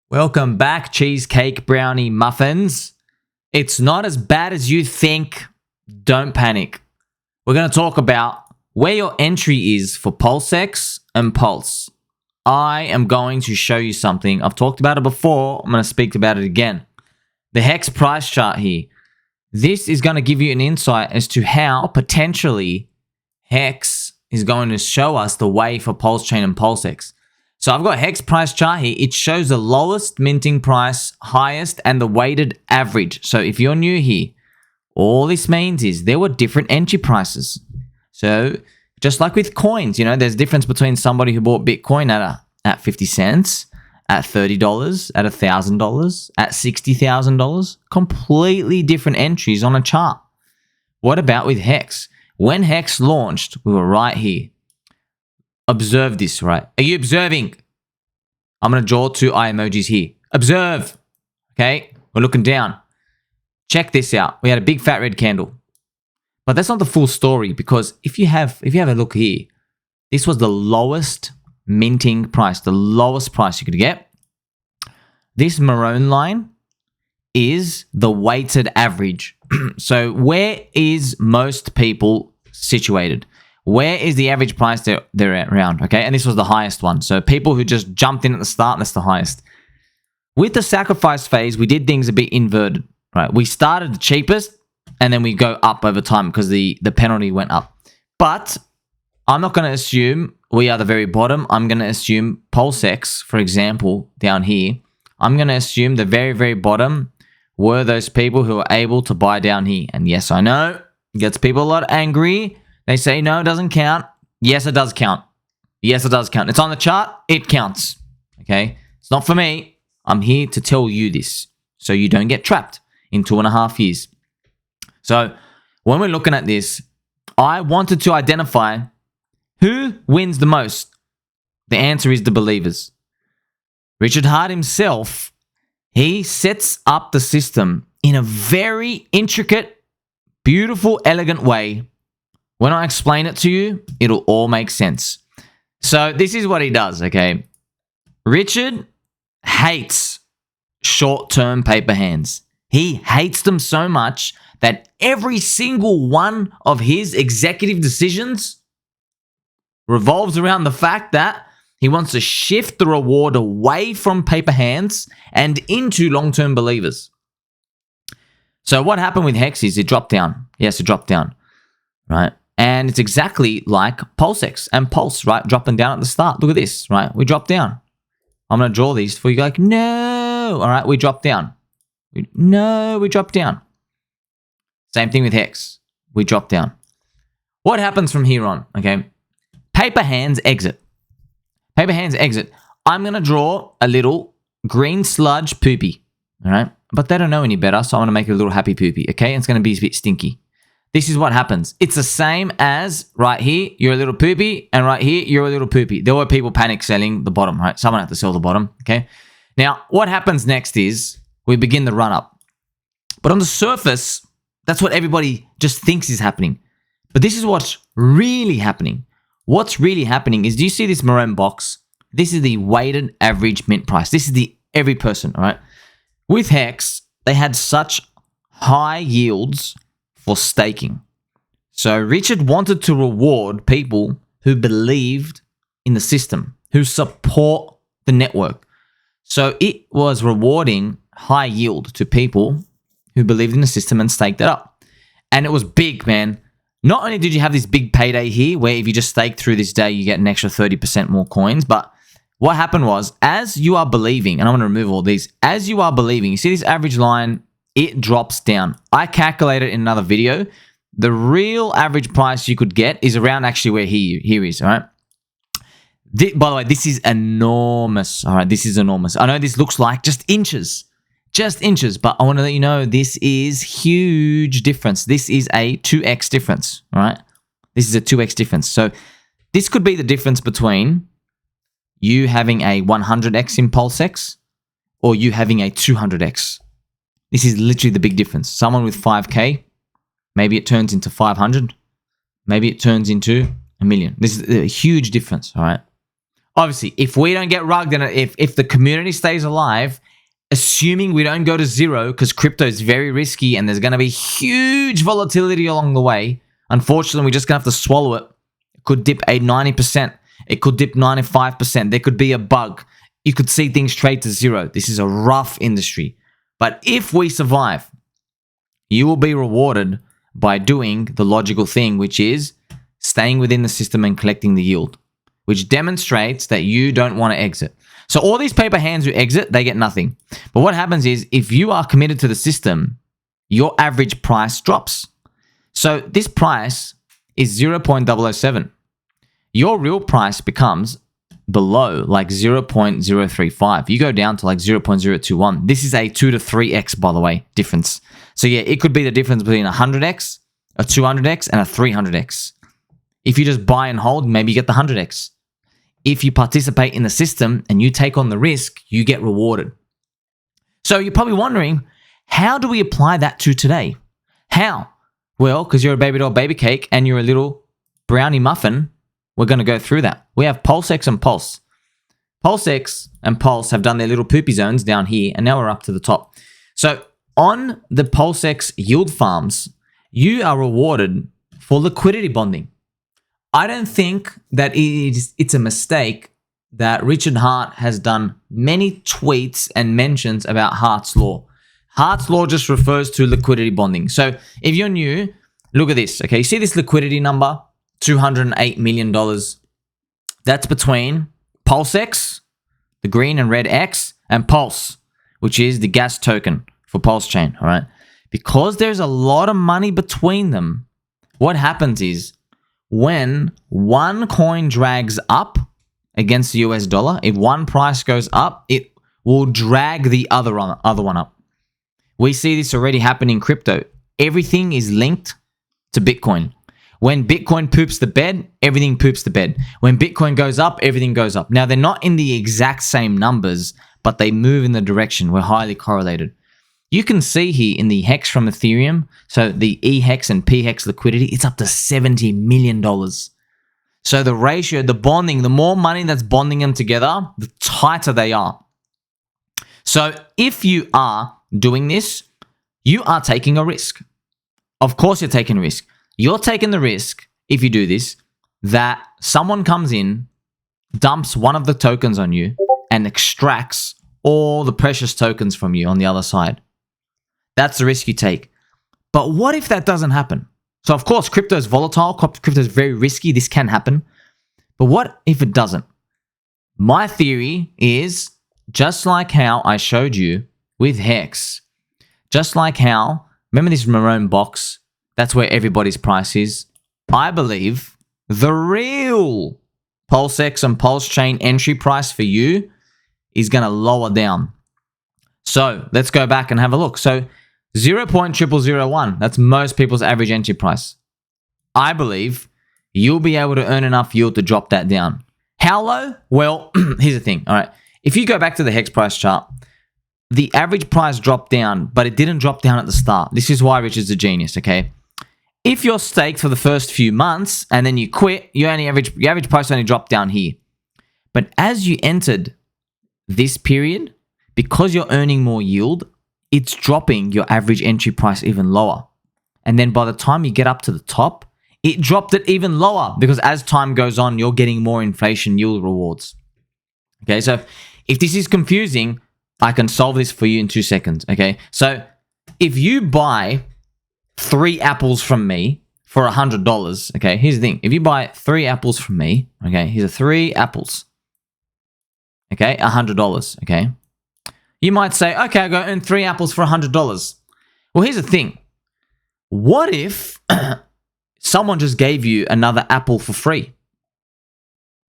Welcome back, cheesecake brownie muffins. It's not as bad as you think. Don't panic. We're going to talk about where your entry is for PulseX and Pulse. I am going to show you something. I've talked about it before. I'm going to speak about it again. The HEX price chart here. This is going to give you an insight as to how potentially HEX is going to show us the way for PulseChain and PulseX. So I've got HEX price chart here. It shows the lowest minting price, highest, and the weighted average. So if you're new here, all this means is there were different entry prices. So just like with coins, there's a difference between somebody who bought Bitcoin at 50 cents, at $30, at $1,000, at $60,000. Completely different entries on a chart. What about with HEX? When HEX launched, we were right here. Observe this, right? Are you observing? I'm going to draw two eye emojis here. Observe. Okay? We're looking down. Check this out. We had a big fat red candle. But that's not the full story, because if you have a look here, this was the lowest minting price, the lowest price you could get. This maroon line is the weighted average. So where is most people situated? Where is the average price they're at around, okay? And this was the highest one. So people who just jumped in at the start, that's the highest. With the sacrifice phase, we did things a bit inverted, right? We started the cheapest, and then we go up over time because the penalty went up. But I'm not going to assume we are the very bottom. I'm going to assume PulseX, for example, down here. I'm going to assume the very, very bottom were those people who were able to buy down here. And yes, I know, it gets people a lot angry. They say, no, it doesn't count. Yes, it does count. Yes, it does count. It's on the chart. It counts. Okay? It's not for me. I'm here to tell you this so you don't get trapped in 2.5 years. So when we're looking at this, I wanted to identify who wins the most. The answer is the believers. Richard Hart himself, he sets up the system in a very intricate, beautiful, elegant way. When I explain it to you, it'll all make sense. So this is what he does, okay? Richard hates short-term paper hands. He hates them so much that every single one of his executive decisions revolves around the fact that he wants to shift the reward away from paper hands and into long-term believers. So what happened with HEX is it dropped down. Yes, it dropped down, right? And it's exactly like PulseX and Pulse, right? Dropping down at the start. Look at this, right? We dropped down. I'm going to draw these for you. Like, no. All right, we dropped down. No, we dropped down. Same thing with HEX. We dropped down. What happens from here on, okay? Paper hands exit. Paper hands exit. I'm going to draw a little green sludge poopy, all right? But they don't know any better, so I'm going to make it a little happy poopy, okay? And it's going to be a bit stinky. This is what happens. It's the same as right here, you're a little poopy, and right here, you're a little poopy. There were people panic selling the bottom, right? Someone had to sell the bottom, okay? Now, what happens next is we begin the run-up. But on the surface, that's what everybody just thinks is happening. But this is what's really happening. What's really happening is, do you see this maroon box? This is the weighted average mint price. This is the every person, all right? With HEX, they had such high yields for staking. So Richard wanted to reward people who believed in the system, who support the network. So it was rewarding high yield to people who believed in the system and staked it up. And it was big, man. Not only did you have this big payday here, where if you just stake through this day, you get an extra 30% more coins, but what happened was, as you are believing, and I'm going to remove all these, as you are believing, you see this average line, it drops down. I calculated in another video. The real average price you could get is around actually where here is, all right? By the way, this is enormous, all right? This is enormous. I know this looks like just inches, but I want to let you know this is huge difference. This is a 2x difference, all right? This is a 2x difference. So this could be the difference between you having a 100x in PulseX or you having a 200x. This is literally the big difference. Someone with 5K, maybe it turns into 500. Maybe it turns into $1 million. This is a huge difference, all right? Obviously, if we don't get rugged and if the community stays alive, assuming we don't go to zero, because crypto is very risky and there's going to be huge volatility along the way, unfortunately, we're just going to have to swallow it. It could dip 90%. It could dip 95%. There could be a bug. You could see things trade to zero. This is a rough industry. But if we survive, you will be rewarded by doing the logical thing, which is staying within the system and collecting the yield, which demonstrates that you don't want to exit. So all these paper hands who exit, they get nothing. But what happens is if you are committed to the system, your average price drops. So this price is 0.007. Your real price becomes below like 0.035. You go down to like 0.021. This is a 2 to 3x, by the way, difference. So yeah, it could be the difference between a 100x, a 200x, and a 300x. If you just buy and hold, maybe you get the 100x. If you participate in the system and you take on the risk, you get rewarded. So you're probably wondering, how do we apply that to today? How? Well, because you're a baby doll baby cake and you're a little brownie muffin, we're going to go through that. We have PulseX and Pulse. PulseX and Pulse have done their little poopy zones down here, and now we're up to the top. So on the PulseX yield farms, you are rewarded for liquidity bonding. I don't think that it's a mistake that Richard Hart has done many tweets and mentions about Hart's Law. Hart's Law just refers to liquidity bonding. So if you're new, look at this. Okay, you see this liquidity number, $208 million. That's between PulseX, the green and red X, and Pulse, which is the gas token for PulseChain, all right? Because there's a lot of money between them, what happens is when one coin drags up against the US dollar, if one price goes up, it will drag the other one up. We see this already happen in crypto. Everything is linked to Bitcoin. When Bitcoin poops the bed, everything poops the bed. When Bitcoin goes up, everything goes up. Now, they're not in the exact same numbers, but they move in the direction. We're highly correlated. You can see here in the HEX from Ethereum, so the EHEX and PHEX liquidity, it's up to $70 million. So the ratio, the bonding, the more money that's bonding them together, the tighter they are. So if you are doing this, you are taking a risk. Of course you're taking a risk. You're taking the risk, if you do this, that someone comes in, dumps one of the tokens on you, and extracts all the precious tokens from you on the other side. That's the risk you take. But what if that doesn't happen? So of course, crypto is volatile. Crypto is very risky. This can happen. But what if it doesn't? My theory is just like how I showed you with HEX, just like how, remember this maroon box? That's where everybody's price is. I believe the real PulseX and PulseChain entry price for you is going to lower down. So let's go back and have a look. So 0.0001, that's most people's average entry price. I believe you'll be able to earn enough yield to drop that down. How low? Well, here's the thing. All right. If you go back to the HEX price chart, the average price dropped down, but it didn't drop down at the start. This is why Richard's a genius, okay? If you're staked for the first few months and then you quit, your average price only dropped down here. But as you entered this period, because you're earning more yield, it's dropping your average entry price even lower. And then by the time you get up to the top, it dropped it even lower because as time goes on, you're getting more inflation yield rewards. Okay, so if this is confusing, I can solve this for you in 2 seconds, okay? So if you buy 3 apples from me for $100, okay, here's the thing. If you buy 3 apples from me, okay, here's 3 apples, okay, $100, okay? You might say, okay, I'll go earn 3 apples for $100. Well, here's the thing. What if someone just gave you another apple for free?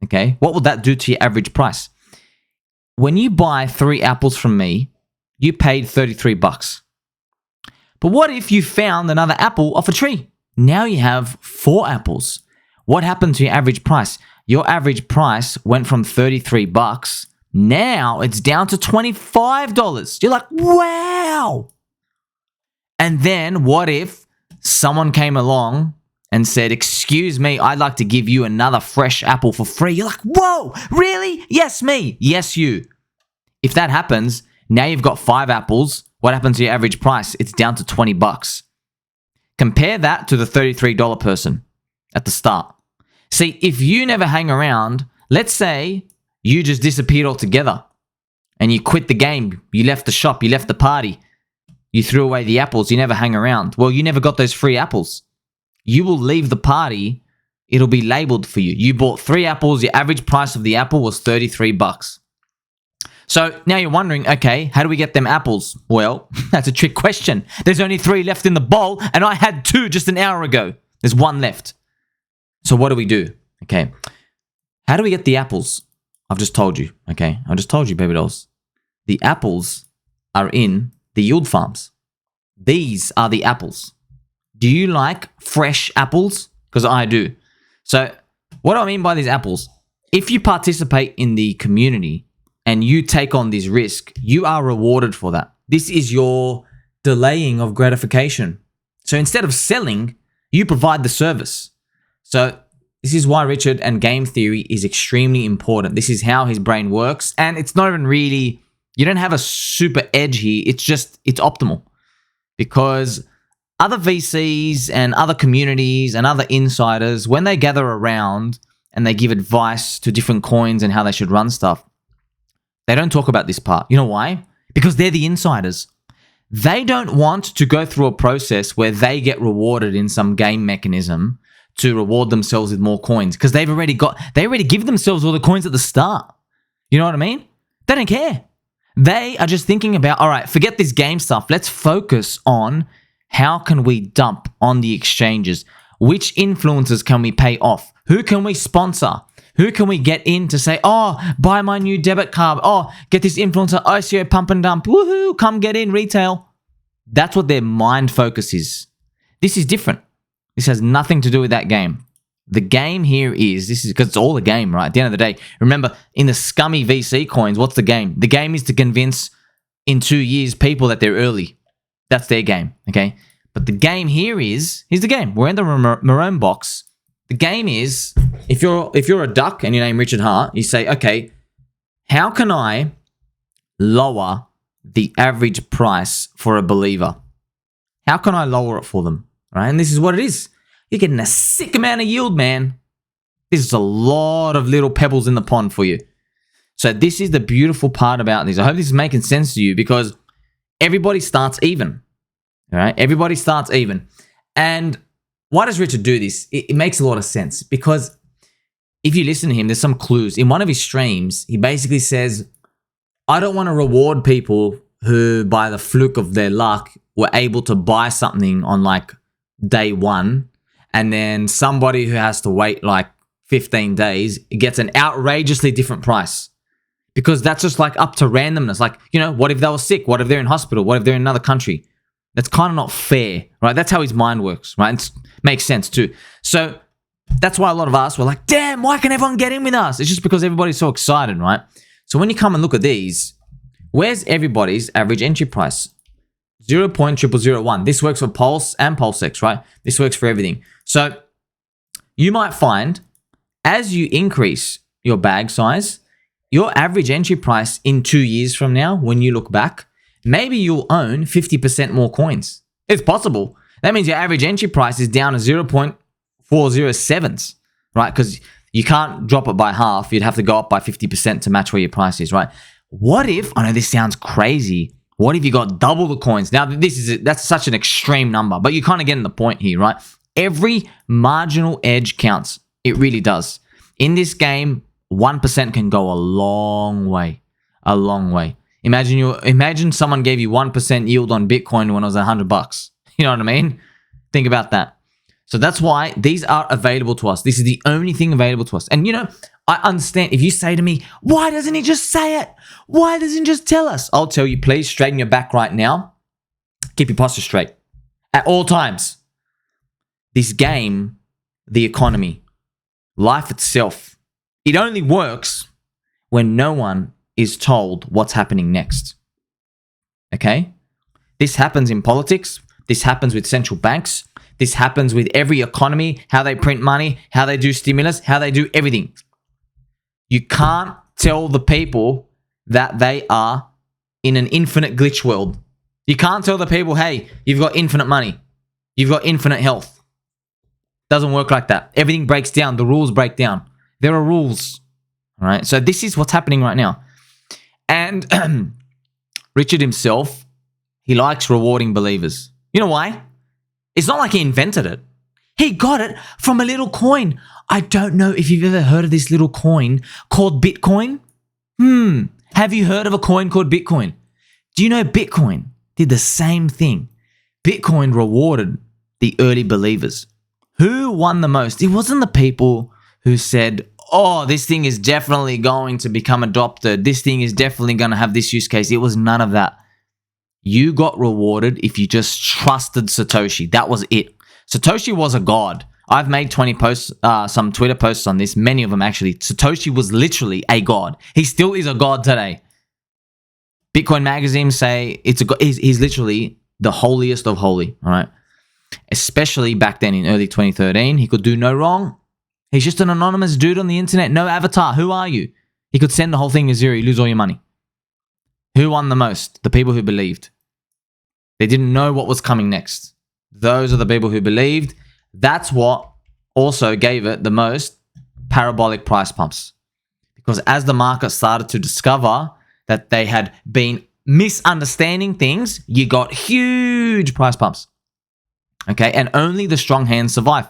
Okay, what would that do to your average price? When you buy 3 apples from me, you paid $33. But what if you found another apple off a tree? Now you have 4 apples. What happened to your average price? Your average price went from $33. Now it's down to $25. You're like, wow. And then what if someone came along and said, "Excuse me, I'd like to give you another fresh apple for free," you're like, "Whoa, really? Yes, me. Yes, you." If that happens, now you've got 5 apples. What happens to your average price? It's down to $20. Compare that to the $33 person at the start. See, if you never hang around, let's say you just disappeared altogether and you quit the game, you left the shop, you left the party, you threw away the apples, you never hang around. Well, you never got those free apples. You will leave the party, it'll be labeled for you. You bought 3 apples, your average price of the apple was $33. So now you're wondering, okay, how do we get them apples? Well, that's a trick question. There's only 3 left in the bowl, and I had 2 just an hour ago. There's 1 left. So what do we do? Okay, how do we get the apples? I've just told you, okay? I just told you, baby dolls. The apples are in the yield farms. These are the apples. Do you like fresh apples? Because I do. So what do I mean by these apples? If you participate in the community and you take on this risk, you are rewarded for that. This is your delaying of gratification. So instead of selling, you provide the service. So this is why Richard and game theory is extremely important. This is how his brain works. And it's not even really, you don't have a super edge here. It's optimal. Because other VCs and other communities and other insiders, when they gather around and they give advice to different coins and how they should run stuff, they don't talk about this part. You know why? Because they're the insiders. They don't want to go through a process where they get rewarded in some game mechanism to reward themselves with more coins, because they already give themselves all the coins at the start. You know what I mean? They don't care. They are just thinking about, all right, forget this game stuff. Let's focus on how can we dump on the exchanges? Which influencers can we pay off? Who can we sponsor? Who can we get in to say, oh, buy my new debit card. Oh, get this influencer ICO pump and dump. Woohoo, come get in retail. That's what their mind focus is. This is different. This has nothing to do with that game. The game here is because it's all a game, right? At the end of the day, remember, in the scummy VC coins, what's the game? The game is to convince in 2 years people that they're early. That's their game, okay? But the game here here's the game. We're in the Marone box. The game is, if you're a duck and your name Richard Hart, you say, okay, how can I lower the average price for a believer? How can I lower it for them? Right? And this is what it is. You're getting a sick amount of yield, man. This is a lot of little pebbles in the pond for you. So this is the beautiful part about this. I hope this is making sense to you, because everybody starts even. All right? Everybody starts even. And why does Richard do this? It makes a lot of sense, because if you listen to him, there's some clues. In one of his streams, he basically says, I don't want to reward people who, by the fluke of their luck, were able to buy something on like day 1, and then somebody who has to wait like 15 days gets an outrageously different price, because that's just like up to randomness. Like, you know, what if they were sick? What if they're in hospital? What if they're in another country? That's kind of not fair, right? That's how his mind works, right? It makes sense too. So that's why a lot of us were like, damn, why can everyone get in with us? It's just because everybody's so excited, right? So when you come and look at these, where's everybody's average entry price? 0.0001. This works for Pulse and PulseX, right? This works for everything. So you might find, as you increase your bag size, your average entry price in 2 years from now, when you look back, maybe you'll own 50% more coins. It's possible. That means your average entry price is down to 0.407s, right? Because you can't drop it by half. You'd have to go up by 50% to match where your price is, right? What if, I know this sounds crazy, what if you got double the coins? Now, that's such an extreme number, but you're kind of getting the point here, right? Every marginal edge counts. It really does. In this game, 1% can go a long way. A long way. Imagine someone gave you 1% yield on Bitcoin when it was $100. You know what I mean? Think about that. So that's why these are available to us. This is the only thing available to us. And you know, I understand if you say to me, why doesn't he just say it? Why doesn't he just tell us? I'll tell you, please straighten your back right now. Keep your posture straight at all times. This game, the economy, life itself, it only works when no one is told what's happening next. Okay? This happens in politics. This happens with central banks. This happens with every economy, how they print money, how they do stimulus, how they do everything. You can't tell the people that they are in an infinite glitch world. You can't tell the people, hey, you've got infinite money. You've got infinite health. Doesn't work like that. Everything breaks down. The rules break down. There are rules. All right. So this is what's happening right now. And Richard himself, he likes rewarding believers. You know why? It's not like he invented it. He got it from a little coin. I don't know if you've ever heard of this little coin called Bitcoin. Have you heard of a coin called Bitcoin? Do you know Bitcoin did the same thing? Bitcoin rewarded the early believers. Who won the most? It wasn't the people who said, oh, this thing is definitely going to become adopted. This thing is definitely going to have this use case. It was none of that. You got rewarded if you just trusted Satoshi. That was it. Satoshi was a god. I've made 20 posts, some Twitter posts on this, many of them actually. Satoshi was literally a god. He still is a god today. Bitcoin magazine say he's literally the holiest of holy, all right? Especially back then in early 2013, he could do no wrong. He's just an anonymous dude on the internet, no avatar. Who are you? He could send the whole thing to zero, you lose all your money. Who won the most? The people who believed. They didn't know what was coming next. Those are the people who believed. That's what also gave it the most parabolic price pumps. Because as the market started to discover that they had been misunderstanding things, you got huge price pumps. Okay, and only the strong hands survive.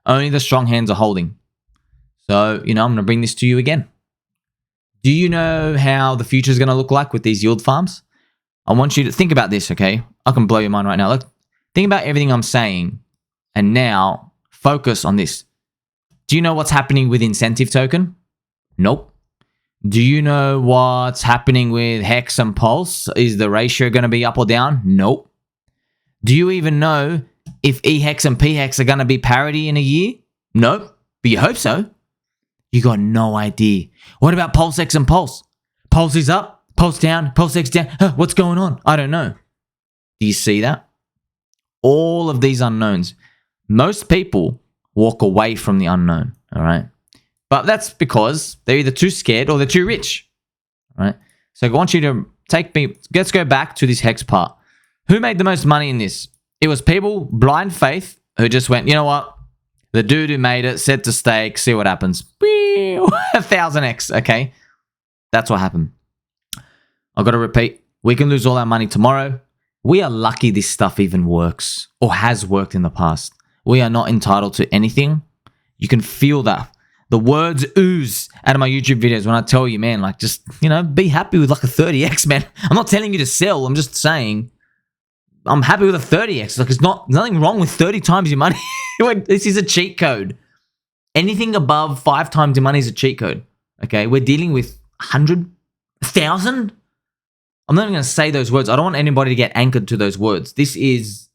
Only the strong hands are holding. So, I'm going to bring this to you again. Do you know how the future is going to look like with these yield farms? I want you to think about this, okay? I can blow your mind right now. Look, think about everything I'm saying, and now focus on this. Do you know what's happening with incentive token? Nope. Do you know what's happening with HEX and Pulse? Is the ratio going to be up or down? Nope. Do you even know if EHEX and PHEX are going to be parity in a year? Nope. But you hope so. You got no idea. What about PulseX and Pulse? Pulse is up, Pulse down, PulseX down. What's going on? I don't know. Do you see that? All of these unknowns. Most people walk away from the unknown, all right? But that's because they're either too scared or they're too rich, all right? So I want you to let's go back to this HEX part. Who made the most money in this? It was people, blind faith, who just went, you know what? The dude who made it, set to stake, see what happens. 1000x, okay? That's what happened. I've got to repeat, we can lose all our money tomorrow. We are lucky this stuff even works or has worked in the past. We are not entitled to anything. You can feel that. The words ooze out of my YouTube videos when I tell you, man, like just, be happy with like a 30x, man. I'm not telling you to sell. I'm just saying I'm happy with a 30x. Like there's nothing wrong with 30 times your money. This is a cheat code. Anything above 5 times your money is a cheat code. Okay, we're dealing with 100, 1,000. I'm not even going to say those words. I don't want anybody to get anchored to those words. This is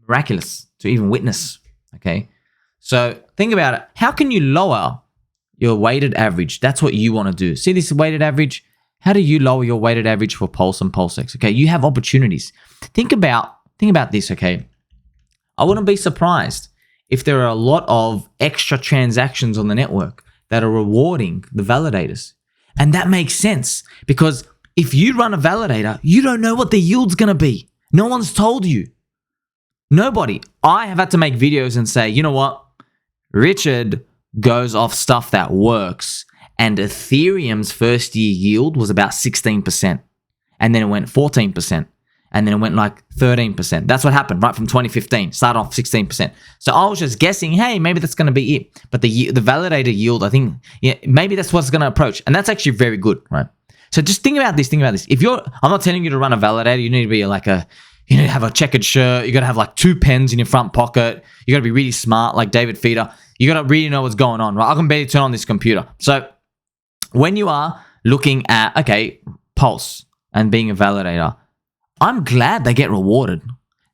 miraculous to even witness. Okay, so think about it. How can you lower your weighted average? That's what you want to do. See this weighted average? How do you lower your weighted average for Pulse and PulseX? Okay, you have opportunities. Think about this, okay? I wouldn't be surprised if there are a lot of extra transactions on the network that are rewarding the validators. And that makes sense because if you run a validator, you don't know what the yield's going to be. No one's told you. Nobody. I have had to make videos and say, you know what? Richard goes off stuff that works. And Ethereum's first year yield was about 16%. And then it went 14%. And then it went like 13%. That's what happened right from 2015. Started off 16%. So I was just guessing, hey, maybe that's going to be it. But the validator yield, I think, maybe that's what's going to approach. And that's actually very good, right? So just think about this. I'm not telling you to run a validator. You need to be you need to have a checkered shirt. You got to have like 2 pens in your front pocket. You got to be really smart like David Feeder. You got to really know what's going on, right? I can barely turn on this computer. So when you are looking at, okay, Pulse and being a validator, I'm glad they get rewarded.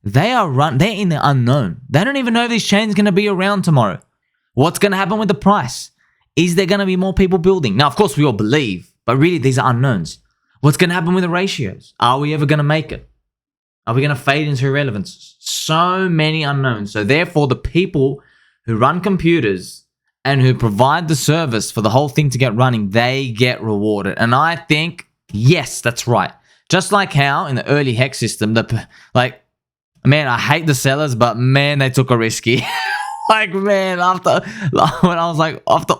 They're in the unknown. They don't even know if this chain's going to be around tomorrow. What's going to happen with the price? Is there going to be more people building? Now, of course, we all believe, but really these are unknowns. What's going to happen with the ratios? Are we ever going to make it? Are we going to fade into irrelevance? So many unknowns. So therefore, the people who run computers and who provide the service for the whole thing to get running, they get rewarded. And I think, yes, that's right. Just like how in the early HEX system, man, I hate the sellers, but man, they took a risky. Man, after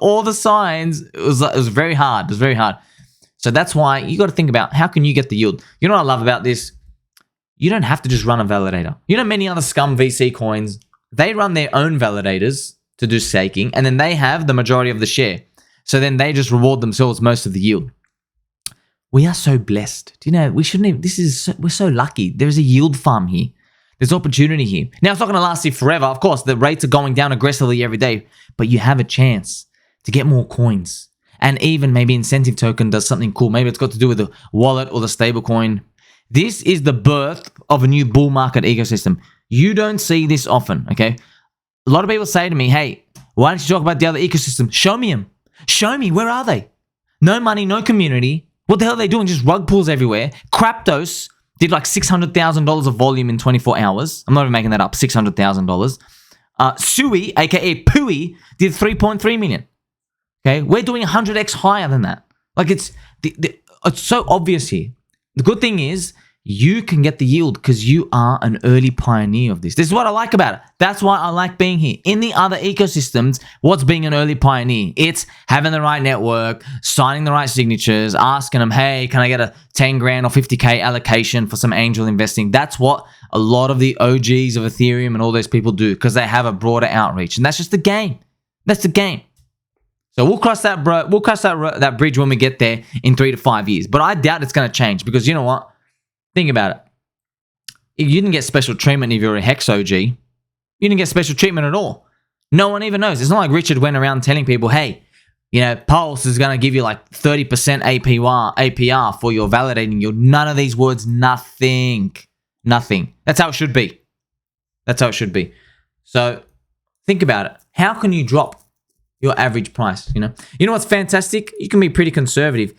all the signs, it was very hard. It was very hard. So that's why you got to think about how can you get the yield. You know what I love about this? You don't have to just run a validator. You know, many other scum VC coins, they run their own validators to do staking, and then they have the majority of the share. So then they just reward themselves most of the yield. We are so blessed. Do you know, we shouldn't even, we're so lucky. There's a yield farm here. There's opportunity here. Now, it's not going to last you forever. Of course, the rates are going down aggressively every day, but you have a chance to get more coins. And even maybe Incentive Token does something cool. Maybe it's got to do with the wallet or the stable coin. This is the birth of a new bull market ecosystem. You don't see this often, okay? A lot of people say to me, hey, why don't you talk about the other ecosystem? Show me them. Show me. Where are they? No money, no community. What the hell are they doing? Just rug pulls everywhere. Craptos did like $600,000 of volume in 24 hours. I'm not even making that up. $600,000. Sui, aka Pui, did 3.3 million. Okay, we're doing 100x higher than that. Like it's so obvious here. The good thing is you can get the yield because you are an early pioneer of this. This is what I like about it. That's why I like being here. In the other ecosystems, what's being an early pioneer? It's having the right network, signing the right signatures, asking them, hey, can I get a 10 grand or 50K allocation for some angel investing? That's what a lot of the OGs of Ethereum and all those people do because they have a broader outreach. And that's just the game. That's the game. So we'll cross that that bridge when we get there in 3 to 5 years. But I doubt it's going to change because you know what? Think about it. If you didn't get special treatment if you're a HEX OG, you didn't get special treatment at all. No one even knows. It's not like Richard went around telling people, hey, you know, Pulse is going to give you like 30% APR for your validating yield. None of these words, nothing. Nothing. That's how it should be. That's how it should be. So think about it. How can you drop your average price? You know what's fantastic? You can be pretty conservative.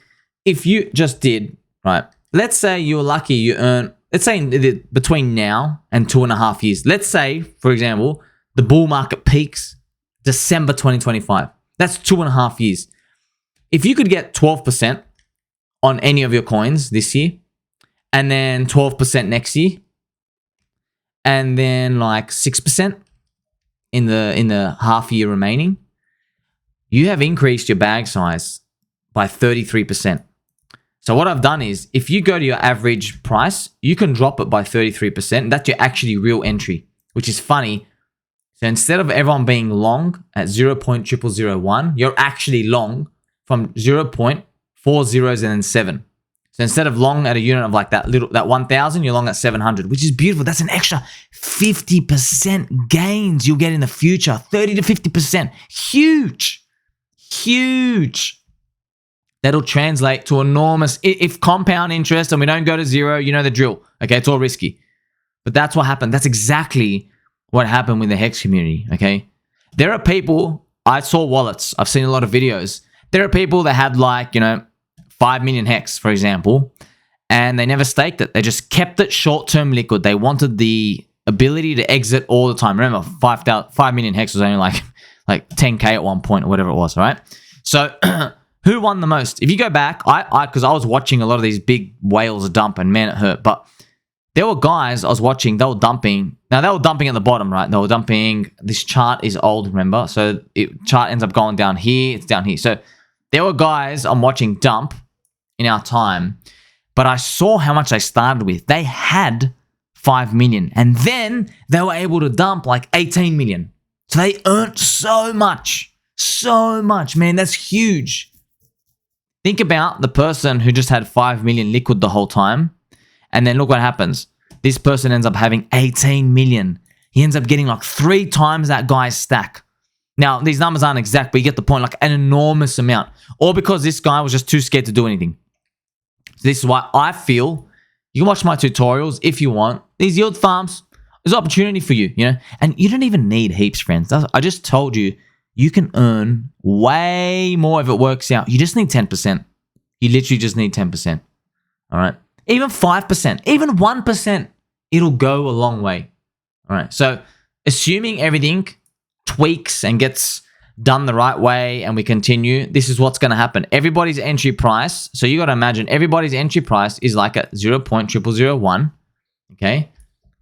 If you just did, right, let's say you're lucky you earn, let's say between now and 2.5 years. Let's say, for example, the bull market peaks December 2025. That's 2.5 years. If you could get 12% on any of your coins this year, and then 12% next year, and then like 6% in the half year remaining, you have increased your bag size by 33%. So what I've done is, if you go to your average price, you can drop it by 33%. That's your actually real entry, which is funny. So instead of everyone being long at 0.0001, you're actually long from 0.40 and then 7. So instead of long at a unit of like that 1,000, you're long at 700, which is beautiful. That's an extra 50% gains you'll get in the future. 30 to 50%. Huge. Huge. That'll translate to enormous. If compound interest and we don't go to zero, you know the drill. Okay, it's all risky. But that's what happened. That's exactly what happened with the HEX community. Okay, there are people. I saw wallets. I've seen a lot of videos. There are people that had like 5 million HEX, for example, and they never staked it. They just kept it short-term liquid. They wanted the ability to exit all the time. Remember, 5 million HEX was only like 10K at one point or whatever it was. Right. So. Who won the most? If you go back, because I was watching a lot of these big whales dump, and man, it hurt. But there were guys I was watching, they were dumping. Now, they were dumping at the bottom, right? They were dumping. This chart is old, remember? So chart ends up going down here. It's down here. So there were guys I'm watching dump in our time, but I saw how much they started with. They had 5 million, and then they were able to dump like 18 million. So they earned so much. So much, man. That's huge. Think about the person who just had 5 million liquid the whole time. And then look what happens. This person ends up having 18 million. He ends up getting like 3 times that guy's stack. Now, these numbers aren't exact, but you get the point, like an enormous amount. All because this guy was just too scared to do anything. So this is why I feel you can watch my tutorials if you want. These yield farms, there's opportunity for you, And you don't even need heaps, friends. I just told you. You can earn way more if it works out. You just need 10%. You literally just need 10%. All right? Even 5%, even 1%. it'll go a long way. All right. So assuming everything tweaks and gets done the right way and we continue, this is what's going to happen. Everybody's entry price. So you got to imagine everybody's entry price is like at 0.0001. Okay.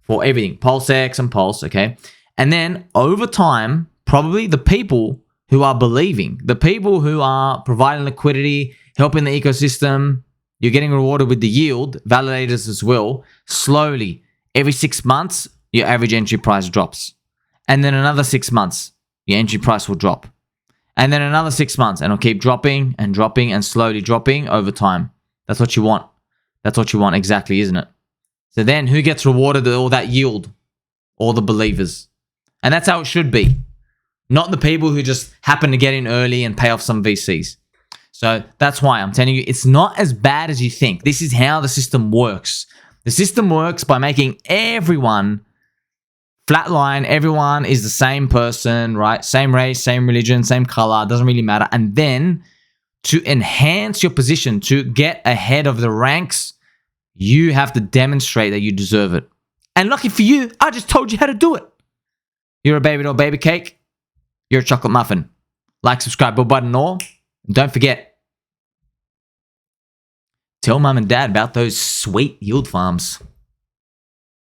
For everything, PulseX and Pulse. Okay. And then over time, probably the people who are believing, the people who are providing liquidity, helping the ecosystem, you're getting rewarded with the yield, validators as well. Slowly, every 6 months, your average entry price drops. And then another 6 months, your entry price will drop. And then another 6 months, and it'll keep dropping and dropping and slowly dropping over time. That's what you want. That's what you want exactly, isn't it? So then who gets rewarded with all that yield? All the believers. And that's how it should be. Not the people who just happen to get in early and pay off some VCs. So that's why I'm telling you, it's not as bad as you think. This is how the system works. The system works by making everyone flatline. Everyone is the same person, right? Same race, same religion, same color. Doesn't really matter. And then to enhance your position, to get ahead of the ranks, you have to demonstrate that you deserve it. And lucky for you, I just told you how to do it. You're a baby doll baby cake. You're a chocolate muffin. Like, subscribe, bell button, all. And don't forget, tell mum and dad about those sweet yield farms.